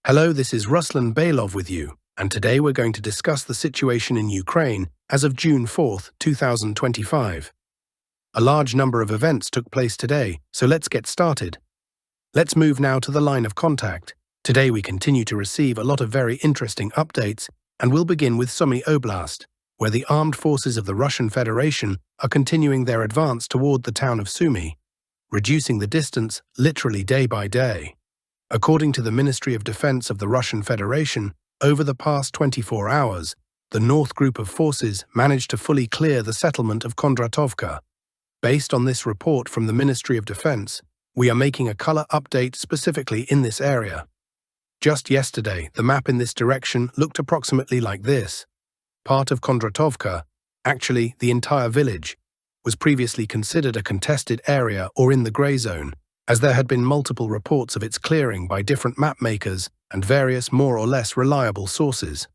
Hello, this is Ruslan Belov with you, and today we're going to discuss the situation in Ukraine as of June 4th, 2025. A large number of events took place today, so let's get started. Let's move now to the line of contact. Today we continue to receive a lot of very interesting updates, and we'll begin with Sumy Oblast, where the armed forces of the Russian Federation are continuing their advance toward the town of Sumy, reducing the distance literally day by day. According to the Ministry of Defense of the Russian Federation, over the past 24 hours, the North Group of forces managed to fully clear the settlement of Kondratovka. Based on this report from the Ministry of Defense, we are making a color update specifically in this area. Just yesterday, the map in this direction looked approximately like this. Part of Kondratovka, actually the entire village, was previously considered a contested area or in the grey zone, as there had been multiple reports of its clearing by different map makers and various more or less reliable sources.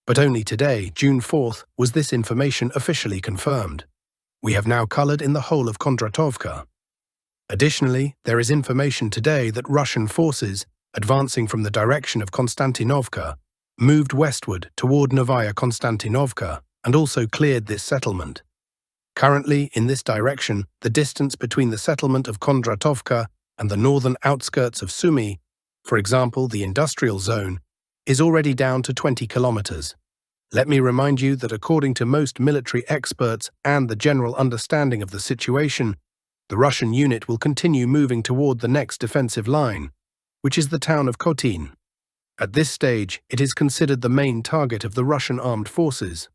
But only today, June 4th, was this information officially confirmed. We have now coloured in the whole of Kondratovka. Additionally, there is information today that Russian forces, advancing from the direction of Konstantinovka, moved westward toward Novaya Konstantinovka and also cleared this settlement. Currently, in this direction, the distance between the settlement of Kondratovka and the northern outskirts of Sumy, for example the industrial zone, is already down to 20 kilometers. Let me remind you that according to most military experts and the general understanding of the situation, the Russian unit will continue moving toward the next defensive line, which is the town of Kotin. At this stage, it is considered the main target of the Russian armed forces.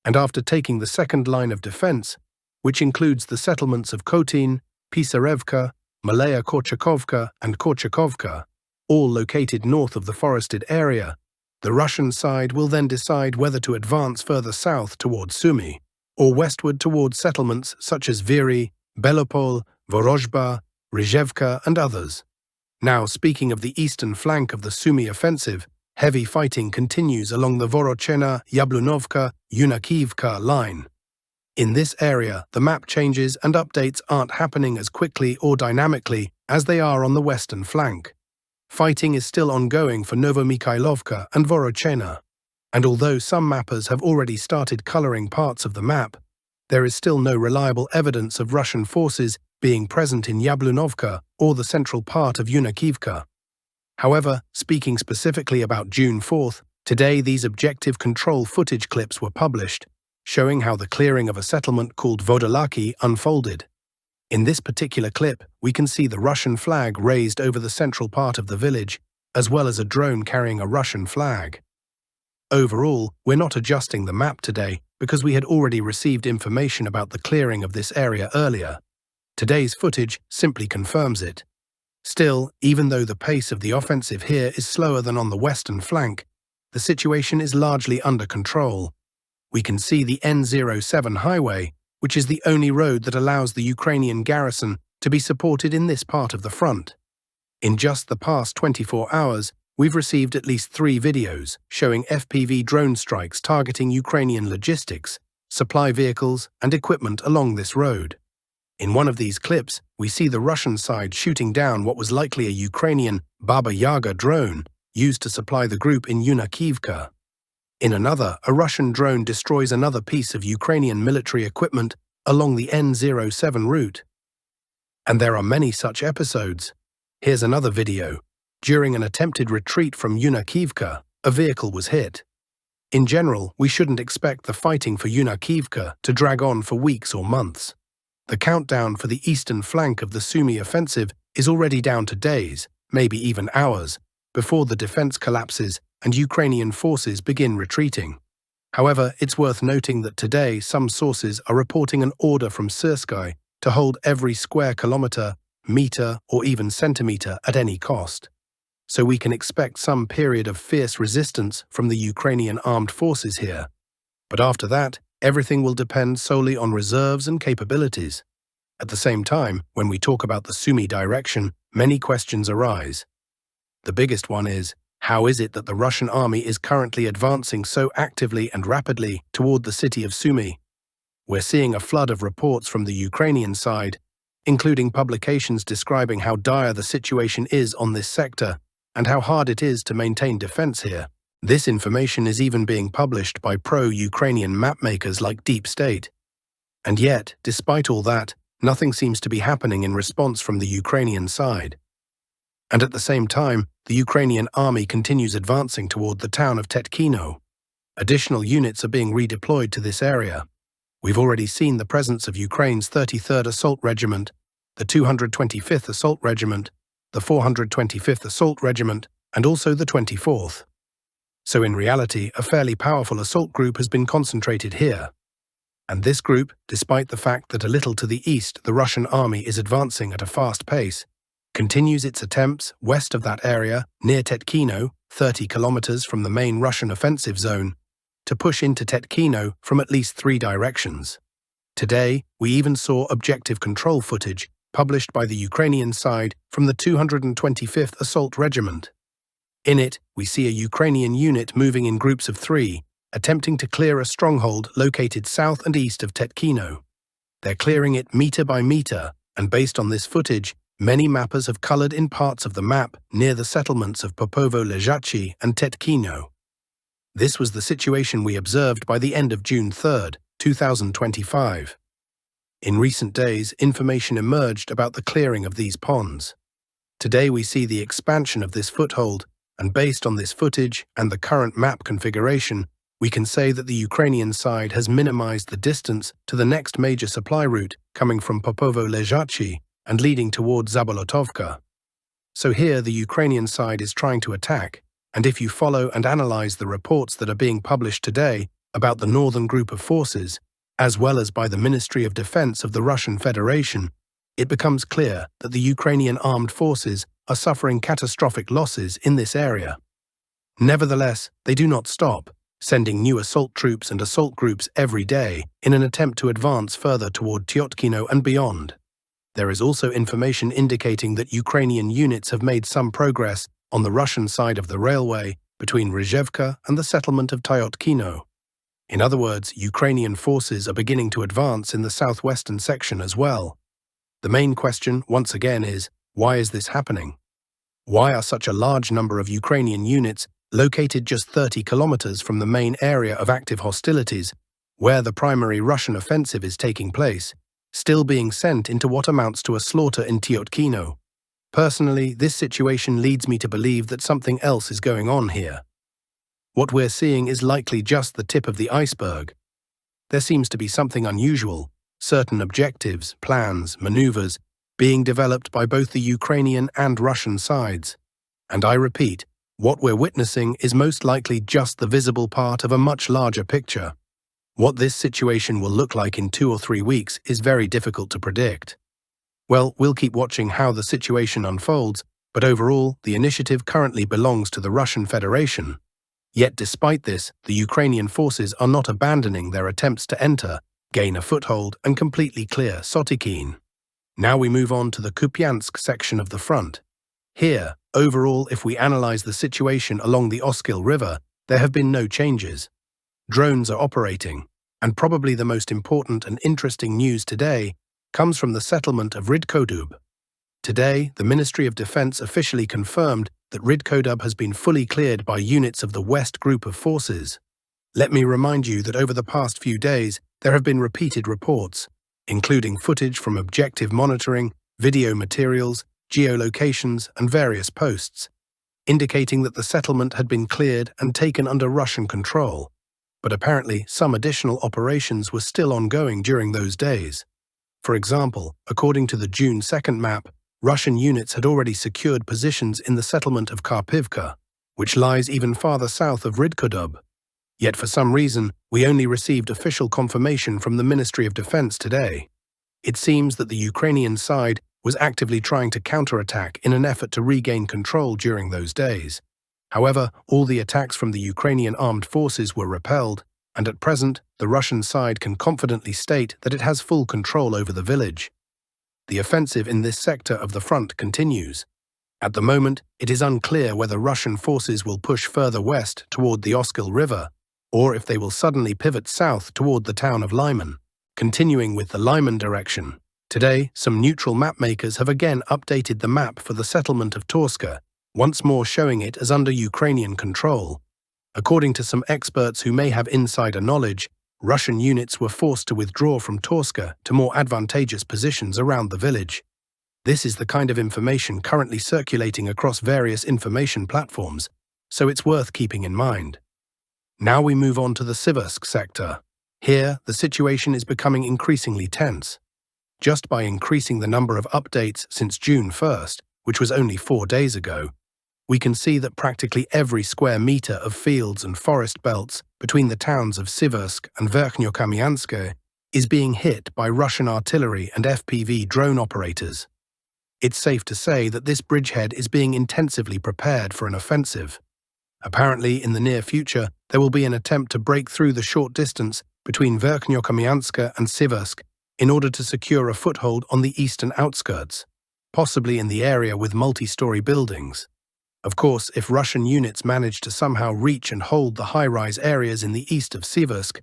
And after taking the second line of defense, which includes the settlements of Kotin, Pisarevka, Malaya Korchakovka and Korchakovka, all located north of the forested area, the Russian side will then decide whether to advance further south towards Sumy, or westward towards settlements such as Viri, Belopol, Vorozhba, Rizhevka and others. Now, speaking of the eastern flank of the Sumy offensive, heavy fighting continues along the Vorochena, Yablunovka, Yunakivka line. In this area, the map changes and updates aren't happening as quickly or dynamically as they are on the western flank. Fighting is still ongoing for Novomikhailovka and Vorochena, and although some mappers have already started coloring parts of the map, there is still no reliable evidence of Russian forces being present in Yablunovka or the central part of Yunakivka. However, speaking specifically about June 4th, today these objective control footage clips were published, showing how the clearing of a settlement called Vodolaki unfolded. In this particular clip, we can see the Russian flag raised over the central part of the village, as well as a drone carrying a Russian flag. Overall, we're not adjusting the map today because we had already received information about the clearing of this area earlier. Today's footage simply confirms it. Still, even though the pace of the offensive here is slower than on the western flank, the situation is largely under control. We can see the N07 highway, which is the only road that allows the Ukrainian garrison to be supported in this part of the front. In just the past 24 hours, we've received at least 3 videos showing FPV drone strikes targeting Ukrainian logistics, supply vehicles, and equipment along this road. In one of these clips, we see the Russian side shooting down what was likely a Ukrainian Baba Yaga drone used to supply the group in Yunakivka. In another, a Russian drone destroys another piece of Ukrainian military equipment along the N07 route. And there are many such episodes. Here's another video. During an attempted retreat from Yunakivka, a vehicle was hit. In general, we shouldn't expect the fighting for Yunakivka to drag on for weeks or months. The countdown for the eastern flank of the Sumy offensive is already down to days, maybe even hours, before the defense collapses and Ukrainian forces begin retreating. However, it's worth noting that today some sources are reporting an order from Sursky to hold every square kilometer, meter, or even centimeter at any cost. So we can expect some period of fierce resistance from the Ukrainian armed forces here. But after that, everything will depend solely on reserves and capabilities. At the same time, when we talk about the Sumy direction, many questions arise. The biggest one is, how is it that the Russian army is currently advancing so actively and rapidly toward the city of Sumy? We're seeing a flood of reports from the Ukrainian side, including publications describing how dire the situation is on this sector and how hard it is to maintain defense here. This information is even being published by pro-Ukrainian mapmakers like Deep State. And yet, despite all that, nothing seems to be happening in response from the Ukrainian side. And at the same time, the Ukrainian army continues advancing toward the town of Tetkino. Additional units are being redeployed to this area. We've already seen the presence of Ukraine's 33rd Assault Regiment, the 225th Assault Regiment, the 425th Assault Regiment, and also the 24th. So in reality, a fairly powerful assault group has been concentrated here. And this group, despite the fact that a little to the east the Russian army is advancing at a fast pace, continues its attempts west of that area, near Tetkino, 30 kilometers from the main Russian offensive zone, to push into Tetkino from at least 3 directions. Today, we even saw objective control footage published by the Ukrainian side from the 225th Assault Regiment. In it, we see a Ukrainian unit moving in groups of 3, attempting to clear a stronghold located south and east of Tetkino. They're clearing it meter by meter, and based on this footage, many mappers have colored in parts of the map near the settlements of Popovo-Ležachi and Tetkino. This was the situation we observed by the end of June 3, 2025. In recent days, information emerged about the clearing of these ponds. Today we see the expansion of this foothold, and based on this footage and the current map configuration, we can say that the Ukrainian side has minimized the distance to the next major supply route coming from Popovo-Ležachi and leading toward Zabolotovka. So here the Ukrainian side is trying to attack, and if you follow and analyze the reports that are being published today about the northern group of forces, as well as by the Ministry of Defense of the Russian Federation, it becomes clear that the Ukrainian armed forces are suffering catastrophic losses in this area. Nevertheless, they do not stop, sending new assault troops and assault groups every day in an attempt to advance further toward Teotkino and beyond. There is also information indicating that Ukrainian units have made some progress on the Russian side of the railway between Rizhevka and the settlement of Teotkino. In other words, Ukrainian forces are beginning to advance in the southwestern section as well. The main question, once again, is, why is this happening? Why are such a large number of Ukrainian units located just 30 kilometers from the main area of active hostilities, where the primary Russian offensive is taking place, still being sent into what amounts to a slaughter in Teotkino? Personally, this situation leads me to believe that something else is going on here. What we're seeing is likely just the tip of the iceberg. There seems to be something unusual, certain objectives, plans, maneuvers, being developed by both the Ukrainian and Russian sides. And I repeat, what we're witnessing is most likely just the visible part of a much larger picture. What this situation will look like in 2 or 3 weeks is very difficult to predict. Well, we'll keep watching how the situation unfolds, but overall, the initiative currently belongs to the Russian Federation. Yet despite this, the Ukrainian forces are not abandoning their attempts to enter, gain a foothold, and completely clear Sotikhin. Now we move on to the Kupiansk section of the front. Here, overall, if we analyze the situation along the Oskil River, there have been no changes. Drones are operating, and probably the most important and interesting news today comes from the settlement of Rydkodub. Today, the Ministry of Defense officially confirmed that Rydkodub has been fully cleared by units of the West Group of Forces. Let me remind you that over the past few days, there have been repeated reports, including footage from objective monitoring, video materials, geolocations, and various posts, indicating that the settlement had been cleared and taken under Russian control. But apparently, some additional operations were still ongoing during those days. For example, according to the June 2nd map, Russian units had already secured positions in the settlement of Karpivka, which lies even farther south of Rydkodub. Yet for some reason, we only received official confirmation from the Ministry of Defense today. It seems that the Ukrainian side was actively trying to counterattack in an effort to regain control during those days. However, all the attacks from the Ukrainian armed forces were repelled, and at present, the Russian side can confidently state that it has full control over the village. The offensive in this sector of the front continues. At the moment, it is unclear whether Russian forces will push further west toward the Oskil River, or if they will suddenly pivot south toward the town of Lyman. Continuing with the Lyman direction, today some neutral mapmakers have again updated the map for the settlement of Torska, once more showing it as under Ukrainian control. According to some experts who may have insider knowledge, Russian units were forced to withdraw from Torska to more advantageous positions around the village. This is the kind of information currently circulating across various information platforms, so it's worth keeping in mind. Now we move on to the Siversk sector. Here, the situation is becoming increasingly tense. Just by increasing the number of updates since June 1st, which was only 4 days ago, we can see that practically every square meter of fields and forest belts between the towns of Siversk and Verkhnyokamyansk is being hit by Russian artillery and FPV drone operators. It's safe to say that this bridgehead is being intensively prepared for an offensive. Apparently, in the near future, there will be an attempt to break through the short distance between Verkhnyokamyansk and Siversk in order to secure a foothold on the eastern outskirts, possibly in the area with multi-story buildings. Of course, if Russian units manage to somehow reach and hold the high-rise areas in the east of Siversk,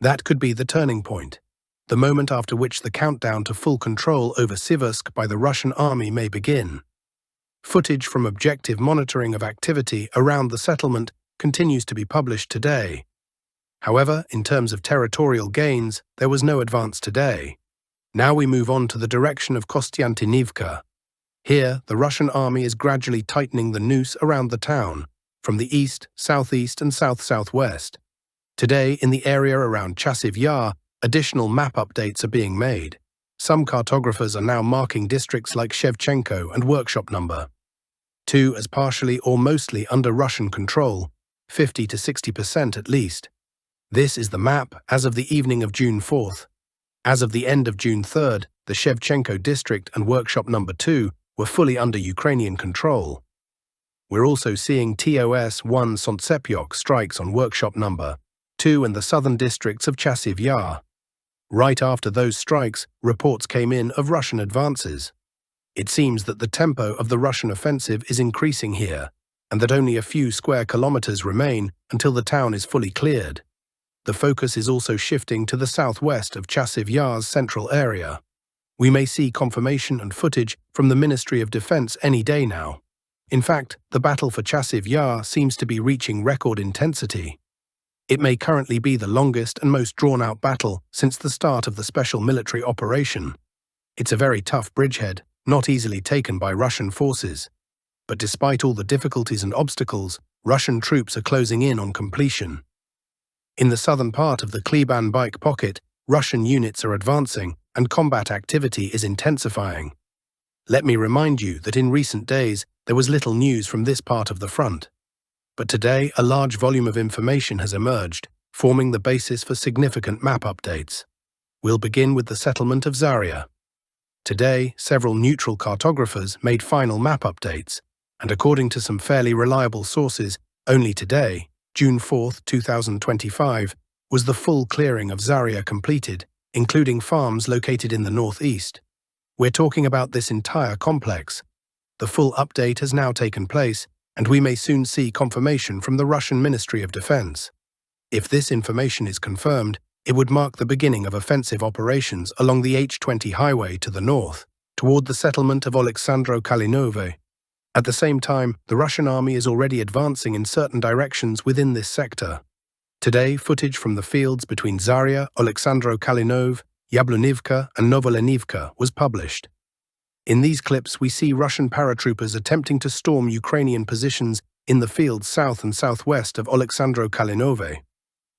that could be the turning point, the moment after which the countdown to full control over Siversk by the Russian army may begin. Footage from objective monitoring of activity around the settlement continues to be published today. However, in terms of territorial gains, there was no advance today. Now we move on to the direction of Kostiantynivka. Here, the Russian army is gradually tightening the noose around the town, from the east, southeast, and south-southwest. Today, in the area around Chasiv Yar, additional map updates are being made. Some cartographers are now marking districts like Shevchenko and Workshop No. 2 as partially or mostly under Russian control, 50 to 60% at least. This is the map as of the evening of June 4th. As of the end of June 3rd, the Shevchenko district and Workshop No. 2 were fully under Ukrainian control. We're also seeing TOS-1 Sontsepyok strikes on Workshop No. 2 and the southern districts of Chasiv Yar. Right after those strikes, reports came in of Russian advances. It seems that the tempo of the Russian offensive is increasing here, and that only a few square kilometers remain until the town is fully cleared. The focus is also shifting to the southwest of Chasiv Yar's central area. We may see confirmation and footage from the Ministry of Defense any day now. In fact, the battle for Chasiv Yar seems to be reaching record intensity. It may currently be the longest and most drawn-out battle since the start of the special military operation. It's a very tough bridgehead, not easily taken by Russian forces. But despite all the difficulties and obstacles, Russian troops are closing in on completion. In the southern part of the Kleban Bike pocket, Russian units are advancing and combat activity is intensifying. Let me remind you that in recent days there was little news from this part of the front. But today a large volume of information has emerged, forming the basis for significant map updates. We'll begin with the settlement of Zarya. Today, several neutral cartographers made final map updates, and according to some fairly reliable sources, only today, June 4, 2025, was the full clearing of Zarya completed, including farms located in the northeast. We're talking about this entire complex. The full update has now taken place, and we may soon see confirmation from the Russian Ministry of Defense. If this information is confirmed, it would mark the beginning of offensive operations along the H20 highway to the north, toward the settlement of Oleksandro-Kalinove. At the same time, the Russian army is already advancing in certain directions within this sector. Today, footage from the fields between Zarya, Oleksandro-Kalinove, Yablunivka, and Novolenivka was published. In these clips, we see Russian paratroopers attempting to storm Ukrainian positions in the fields south and southwest of Oleksandro-Kalinove.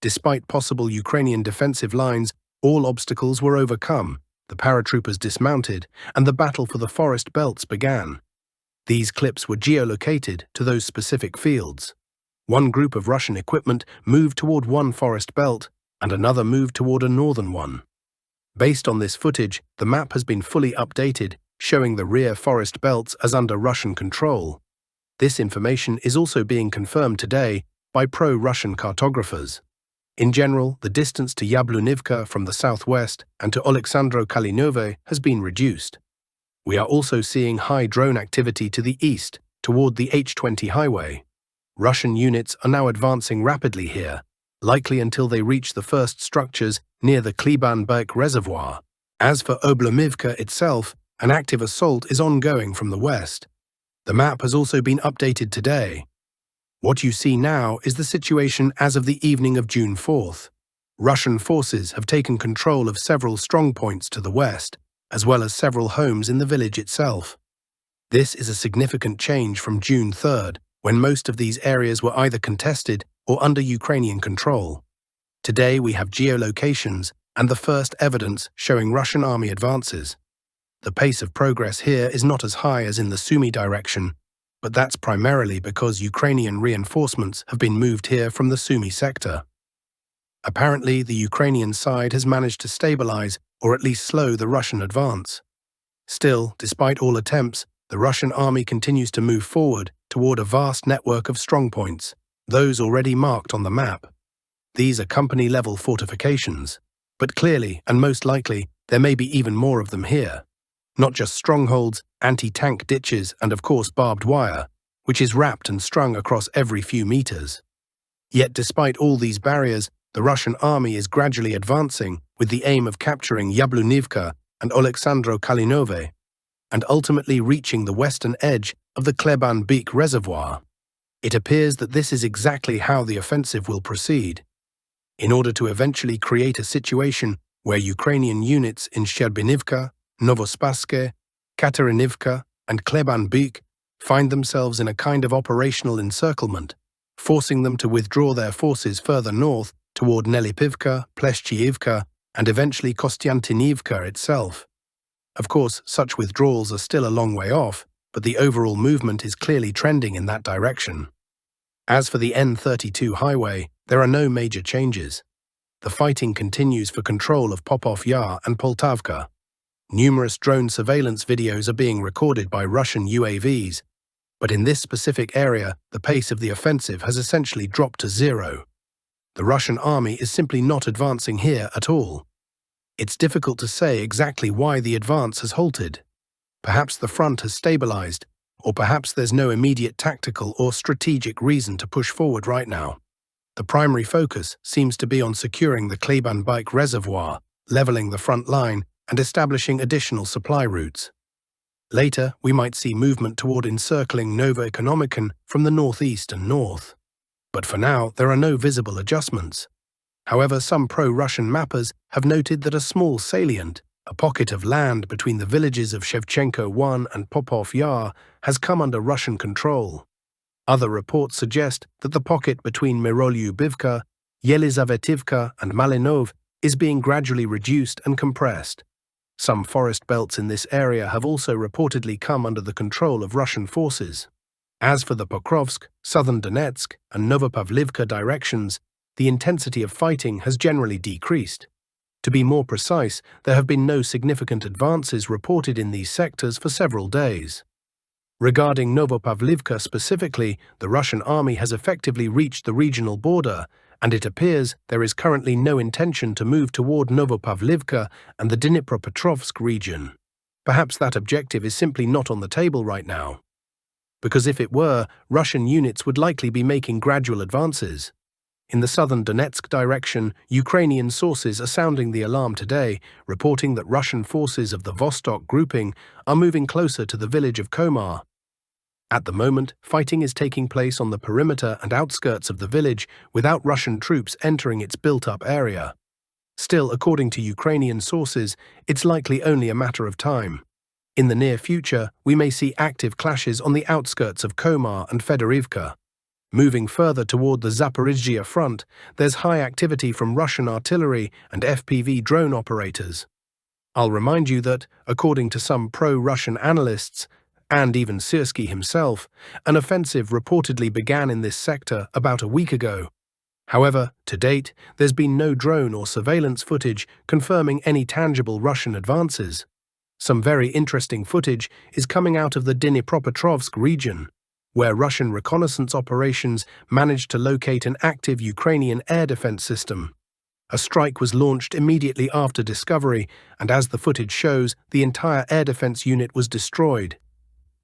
Despite possible Ukrainian defensive lines, all obstacles were overcome, the paratroopers dismounted, and the battle for the forest belts began. These clips were geolocated to those specific fields. One group of Russian equipment moved toward one forest belt, and another moved toward a northern one. Based on this footage, the map has been fully updated, showing the rear forest belts as under Russian control. This information is also being confirmed today by pro-Russian cartographers. In general, the distance to Yablunivka from the southwest and to Oleksandro-Kalinove has been reduced. We are also seeing high drone activity to the east, toward the H20 highway. Russian units are now advancing rapidly here, likely until they reach the first structures near the Kleban Bike reservoir. As for Oblomivka itself, an active assault is ongoing from the west. The map has also been updated today. What you see now is the situation as of the evening of June 4th. Russian forces have taken control of several strongpoints to the west, as well as several homes in the village itself. This is a significant change from June 3rd, when most of these areas were either contested or under Ukrainian control. Today we have geolocations and the first evidence showing Russian army advances. The pace of progress here is not as high as in the Sumy direction, but that's primarily because Ukrainian reinforcements have been moved here from the Sumy sector. Apparently, the Ukrainian side has managed to stabilize or at least slow the Russian advance. Still, despite all attempts, the Russian army continues to move forward toward a vast network of strongpoints, those already marked on the map. These are company-level fortifications, but clearly and most likely there may be even more of them here. Not just strongholds, anti-tank ditches, and of course barbed wire, which is wrapped and strung across every few meters. Yet despite all these barriers, the Russian army is gradually advancing with the aim of capturing Yablunivka and Oleksandro Kalinove, and ultimately reaching the western edge of the Kleban-Beek reservoir. It appears that this is exactly how the offensive will proceed. In order to eventually create a situation where Ukrainian units in Shcherbinivka, Novospassky, Katerinivka, and Kleban-Beek find themselves in a kind of operational encirclement, forcing them to withdraw their forces further north toward Nelipivka, Pleshchivka, and eventually Kostiantinivka itself. Of course, such withdrawals are still a long way off, but the overall movement is clearly trending in that direction. As for the N32 highway, there are no major changes. The fighting continues for control of Popov Yar and Poltavka. Numerous drone surveillance videos are being recorded by Russian UAVs, but in this specific area, the pace of the offensive has essentially dropped to zero. The Russian army is simply not advancing here at all. It's difficult to say exactly why the advance has halted. Perhaps the front has stabilized, or perhaps there's no immediate tactical or strategic reason to push forward right now. The primary focus seems to be on securing the Kleban-Beek reservoir, leveling the front line, and establishing additional supply routes. Later, we might see movement toward encircling Novoekonomikan from the northeast and north. But for now, there are no visible adjustments. However, some pro-Russian mappers have noted that a small salient, a pocket of land between the villages of Shevchenko 1 and Popov Yar, has come under Russian control. Other reports suggest that the pocket between Mirolyubivka, Yelizavetivka, and Malinov is being gradually reduced and compressed. Some forest belts in this area have also reportedly come under the control of Russian forces. As for the Pokrovsk, southern Donetsk, and Novopavlivka directions, the intensity of fighting has generally decreased. To be more precise, there have been no significant advances reported in these sectors for several days. Regarding Novopavlivka specifically, the Russian army has effectively reached the regional border, and it appears there is currently no intention to move toward Novopavlivka and the Dnipropetrovsk region. Perhaps that objective is simply not on the table right now. Because if it were, Russian units would likely be making gradual advances. In the southern Donetsk direction, Ukrainian sources are sounding the alarm today, reporting that Russian forces of the Vostok grouping are moving closer to the village of Komar. At the moment, fighting is taking place on the perimeter and outskirts of the village without Russian troops entering its built-up area. Still, according to Ukrainian sources, it's likely only a matter of time. In the near future, we may see active clashes on the outskirts of Komar and Fedorivka. Moving further toward the Zaporizhzhia front, there's high activity from Russian artillery and FPV drone operators. I'll remind you that, according to some pro-Russian analysts, and even Syrsky himself, an offensive reportedly began in this sector about a week ago. However, to date, there's been no drone or surveillance footage confirming any tangible Russian advances. Some very interesting footage is coming out of the Dnipropetrovsk region, where Russian reconnaissance operations managed to locate an active Ukrainian air defense system. A strike was launched immediately after discovery, and as the footage shows, the entire air defense unit was destroyed.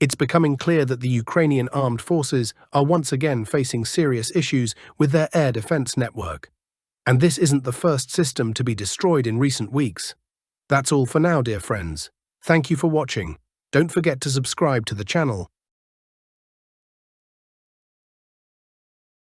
It's becoming clear that the Ukrainian armed forces are once again facing serious issues with their air defense network. And this isn't the first system to be destroyed in recent weeks. That's all for now, dear friends. Thank you for watching. Don't forget to subscribe to the channel